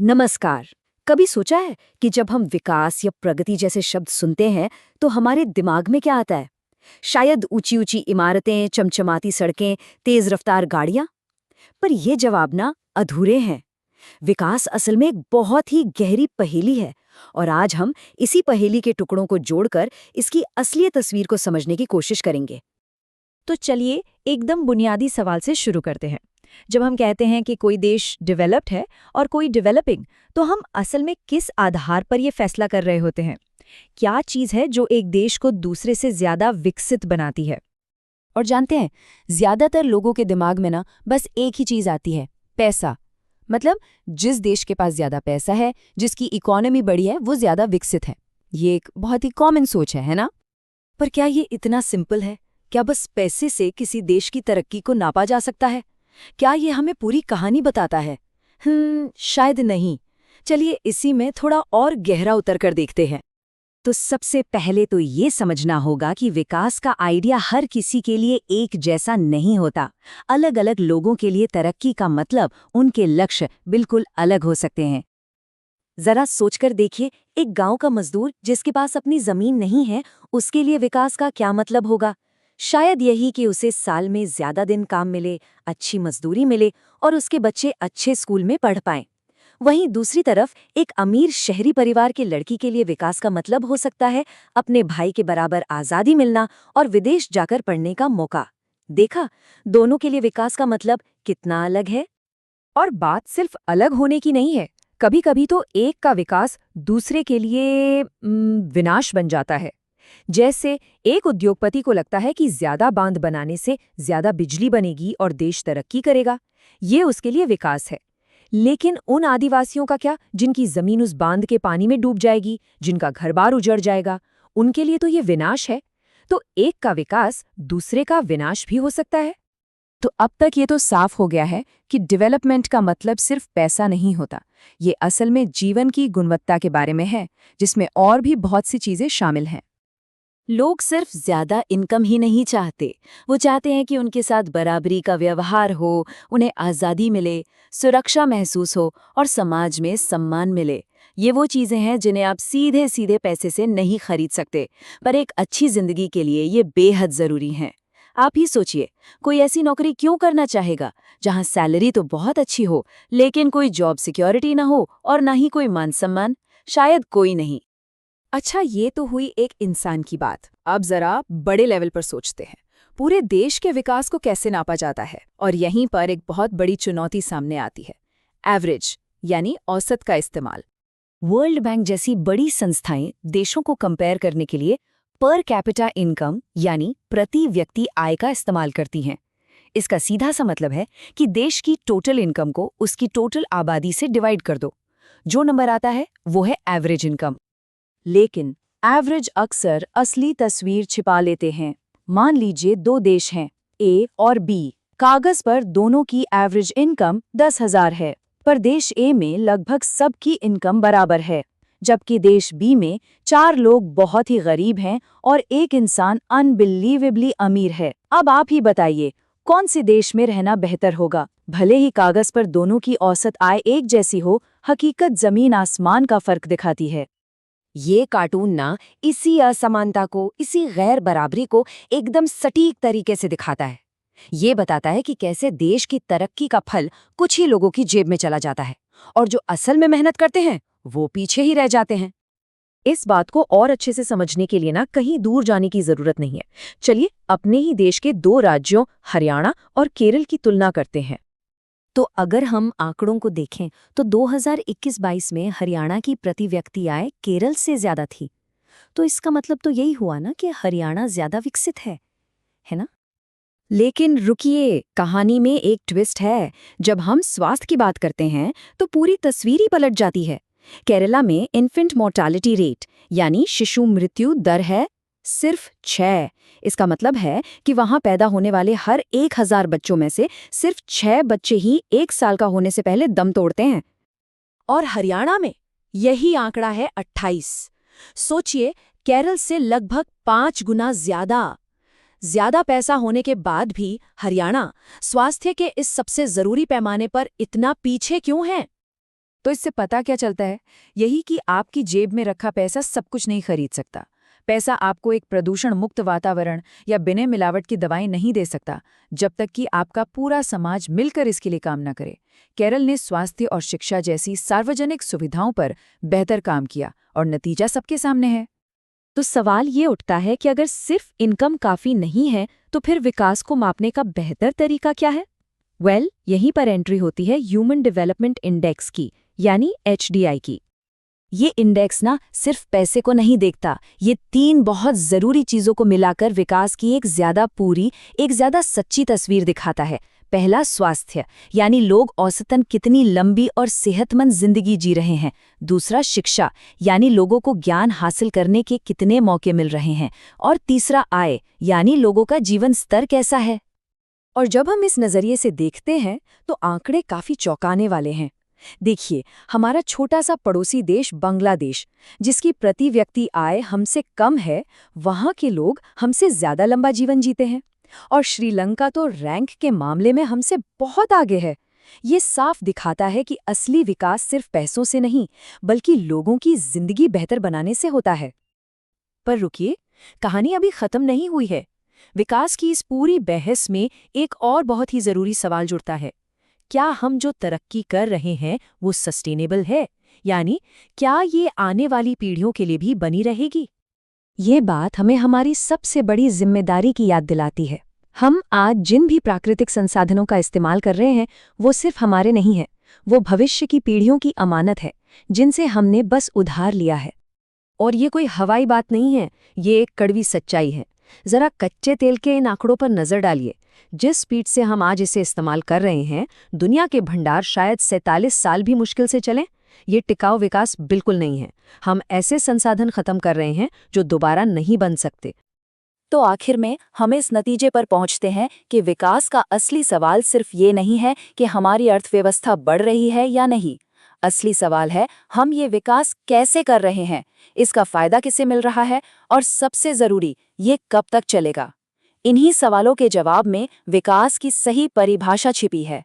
नमस्कार। कभी सोचा है कि जब हम विकास या प्रगति जैसे शब्द सुनते हैं तो हमारे दिमाग में क्या आता है? शायद ऊंची ऊंची इमारतें, चमचमाती सड़कें, तेज रफ्तार गाड़ियां। पर ये जवाब ना अधूरे हैं। विकास असल में एक बहुत ही गहरी पहेली है और आज हम इसी पहेली के टुकड़ों को जोड़कर इसकी असली तस्वीर को समझने की कोशिश करेंगे। तो चलिए एकदम बुनियादी सवाल से शुरू करते हैं। जब हम कहते हैं कि कोई देश डेवलप्ड है और कोई डेवलपिंग, तो हम असल में किस आधार पर यह फैसला कर रहे होते हैं? क्या चीज़ है जो एक देश को दूसरे से ज्यादा विकसित बनाती है? और जानते हैं, ज्यादातर लोगों के दिमाग में ना बस एक ही चीज आती है, पैसा। मतलब जिस देश के पास ज्यादा पैसा है, जिसकी इकोनॉमी बड़ी है, वो ज्यादा विकसित है। ये एक बहुत ही कॉमन सोच है ना? पर क्या ये इतना सिंपल है? क्या बस पैसे से किसी देश की तरक्की को नापा जा सकता है? क्या ये हमें पूरी कहानी बताता है? शायद नहीं। चलिए इसी में थोड़ा और गहरा उतर कर देखते हैं। तो सबसे पहले तो ये समझना होगा कि विकास का आइडिया हर किसी के लिए एक जैसा नहीं होता। अलग अलग लोगों के लिए तरक्की का मतलब, उनके लक्ष्य बिल्कुल अलग हो सकते हैं। जरा सोचकर देखिए, एक गांव का मजदूर जिसके पास अपनी जमीन नहीं है, उसके लिए विकास का क्या मतलब होगा? शायद यही कि उसे साल में ज्यादा दिन काम मिले, अच्छी मजदूरी मिले और उसके बच्चे अच्छे स्कूल में पढ़ पाएं। वहीं दूसरी तरफ एक अमीर शहरी परिवार के लड़की के लिए विकास का मतलब हो सकता है अपने भाई के बराबर आज़ादी मिलना और विदेश जाकर पढ़ने का मौका। देखा, दोनों के लिए विकास का मतलब कितना अलग है। और बात सिर्फ अलग होने की नहीं है। कभी कभी तो एक का विकास दूसरे के लिए विनाश बन जाता है। जैसे एक उद्योगपति को लगता है कि ज्यादा बांध बनाने से ज्यादा बिजली बनेगी और देश तरक्की करेगा। ये उसके लिए विकास है। लेकिन उन आदिवासियों का क्या, जिनकी जमीन उस बांध के पानी में डूब जाएगी, जिनका घर-बार उजड़ जाएगा? उनके लिए तो ये विनाश है। तो एक का विकास दूसरे का विनाश भी हो सकता है। तो अब तक ये तो साफ हो गया है कि डेवलपमेंट का मतलब सिर्फ पैसा नहीं होता। ये असल में जीवन की गुणवत्ता के बारे में है, जिसमें और भी बहुत सी चीजें शामिल हैं। लोग सिर्फ ज्यादा इनकम ही नहीं चाहते, वो चाहते हैं कि उनके साथ बराबरी का व्यवहार हो, उन्हें आज़ादी मिले, सुरक्षा महसूस हो और समाज में सम्मान मिले। ये वो चीज़ें हैं जिन्हें आप सीधे सीधे पैसे से नहीं खरीद सकते, पर एक अच्छी जिंदगी के लिए ये बेहद ज़रूरी हैं। आप ही सोचिए, कोई ऐसी नौकरी क्यों करना चाहेगा जहां सैलरी तो बहुत अच्छी हो, लेकिन कोई जॉब सिक्योरिटी ना हो और ना ही कोई मान सम्मान? शायद कोई नहीं। अच्छा, ये तो हुई एक इंसान की बात। अब जरा बड़े लेवल पर सोचते हैं। पूरे देश के विकास को कैसे नापा जाता है? और यहीं पर एक बहुत बड़ी चुनौती सामने आती है, एवरेज यानी औसत का इस्तेमाल। वर्ल्ड बैंक जैसी बड़ी संस्थाएं देशों को कंपेयर करने के लिए पर कैपिटा इनकम यानी प्रति व्यक्ति आय का इस्तेमाल करती हैं। इसका सीधा सा मतलब है कि देश की टोटल इनकम को उसकी टोटल आबादी से डिवाइड कर दो। जो नंबर आता है वो है एवरेज इनकम। लेकिन एवरेज अक्सर असली तस्वीर छिपा लेते हैं। मान लीजिए दो देश हैं, ए और बी। कागज पर दोनों की एवरेज इनकम 10,000 है, पर देश ए में लगभग सबकी इनकम बराबर है, जबकि देश बी में 4 लोग बहुत ही गरीब हैं और एक इंसान अनबिलीवेबली अमीर है। अब आप ही बताइए, कौन से देश में रहना बेहतर होगा? भले ही कागज पर दोनों की औसत आय एक जैसी हो, हकीकत जमीन आसमान का फर्क दिखाती है। ये कार्टून ना इसी असमानता को, इसी गैर बराबरी को एकदम सटीक तरीके से दिखाता है। ये बताता है कि कैसे देश की तरक्की का फल कुछ ही लोगों की जेब में चला जाता है और जो असल में मेहनत करते हैं वो पीछे ही रह जाते हैं। इस बात को और अच्छे से समझने के लिए ना कहीं दूर जाने की जरूरत नहीं है। चलिए अपने ही देश के 2 राज्यों हरियाणा और केरल की तुलना करते हैं। तो अगर हम आंकड़ों को देखें तो 2021-22 में हरियाणा की प्रति व्यक्ति आय केरल से ज्यादा थी। तो इसका मतलब तो यही हुआ ना कि हरियाणा ज्यादा विकसित है ना? लेकिन रुकिए, कहानी में एक ट्विस्ट है। जब हम स्वास्थ्य की बात करते हैं तो पूरी तस्वीर ही पलट जाती है। केरला में इन्फेंट मोर्टालिटी रेट यानी शिशु मृत्यु दर है सिर्फ 6। इसका मतलब है कि वहां पैदा होने वाले हर 1,000 बच्चों में से सिर्फ 6 बच्चे ही 1 साल का होने से पहले दम तोड़ते हैं। और हरियाणा में यही आंकड़ा है 28। सोचिए, केरल से लगभग 5 गुना ज्यादा पैसा होने के बाद भी हरियाणा स्वास्थ्य के इस सबसे जरूरी पैमाने पर इतना पीछे क्यों है? तो इससे पता क्या चलता है? यही कि आपकी जेब में रखा पैसा सब कुछ नहीं खरीद सकता। पैसा आपको एक प्रदूषण मुक्त वातावरण या बिना मिलावट की दवाएं नहीं दे सकता, जब तक कि आपका पूरा समाज मिलकर इसके लिए काम न करे। केरल ने स्वास्थ्य और शिक्षा जैसी सार्वजनिक सुविधाओं पर बेहतर काम किया और नतीजा सबके सामने है। तो सवाल ये उठता है कि अगर सिर्फ इनकम काफी नहीं है तो फिर विकास को मापने का बेहतर तरीका क्या है? यहीं पर एंट्री होती है ह्यूमन डेवलपमेंट इंडेक्स की, यानी HDI की। ये इंडेक्स ना सिर्फ पैसे को नहीं देखता, ये 3 बहुत जरूरी चीजों को मिलाकर विकास की एक ज्यादा पूरी, एक ज्यादा सच्ची तस्वीर दिखाता है। पहला, स्वास्थ्य, यानी लोग औसतन कितनी लंबी और सेहतमंद जिंदगी जी रहे हैं। दूसरा, शिक्षा, यानी लोगों को ज्ञान हासिल करने के कितने मौके मिल रहे हैं। और तीसरा, आय, यानी लोगों का जीवन स्तर कैसा है। और जब हम इस नजरिए से देखते हैं तो आंकड़े काफी चौंकाने वाले हैं। देखिए, हमारा छोटा सा पड़ोसी देश बांग्लादेश, जिसकी प्रति व्यक्ति आय हमसे कम है, वहां के लोग हमसे ज्यादा लंबा जीवन जीते हैं। और श्रीलंका तो रैंक के मामले में हमसे बहुत आगे है। ये साफ दिखाता है कि असली विकास सिर्फ पैसों से नहीं, बल्कि लोगों की जिंदगी बेहतर बनाने से होता है। पर रुकिए, कहानी अभी खत्म नहीं हुई है। विकास की इस पूरी बहस में एक और बहुत ही जरूरी सवाल जुड़ता है। क्या हम जो तरक्की कर रहे हैं वो सस्टेनेबल है? यानी क्या ये आने वाली पीढ़ियों के लिए भी बनी रहेगी? ये बात हमें हमारी सबसे बड़ी जिम्मेदारी की याद दिलाती है। हम आज जिन भी प्राकृतिक संसाधनों का इस्तेमाल कर रहे हैं वो सिर्फ हमारे नहीं हैं, वो भविष्य की पीढ़ियों की अमानत है, जिनसे हमने बस उधार लिया है। और ये कोई हवाई बात नहीं है, ये एक कड़वी सच्चाई है। जरा कच्चे तेल के इन आंकड़ों पर नजर डालिए। जिस स्पीड से हम आज इसे इस्तेमाल कर रहे हैं, दुनिया के भंडार शायद 47 साल भी मुश्किल से चलें। ये टिकाऊ विकास बिल्कुल नहीं है। हम ऐसे संसाधन खत्म कर रहे हैं जो दोबारा नहीं बन सकते। तो आखिर में हम इस नतीजे पर पहुंचते हैं कि विकास का असली सवाल सिर्फ ये नहीं है कि हमारी अर्थव्यवस्था बढ़ रही है या नहीं। असली सवाल है, हम ये विकास कैसे कर रहे हैं, इसका फायदा किसे मिल रहा है, और सबसे जरूरी, ये कब तक चलेगा। इन्हीं सवालों के जवाब में विकास की सही परिभाषा छिपी है।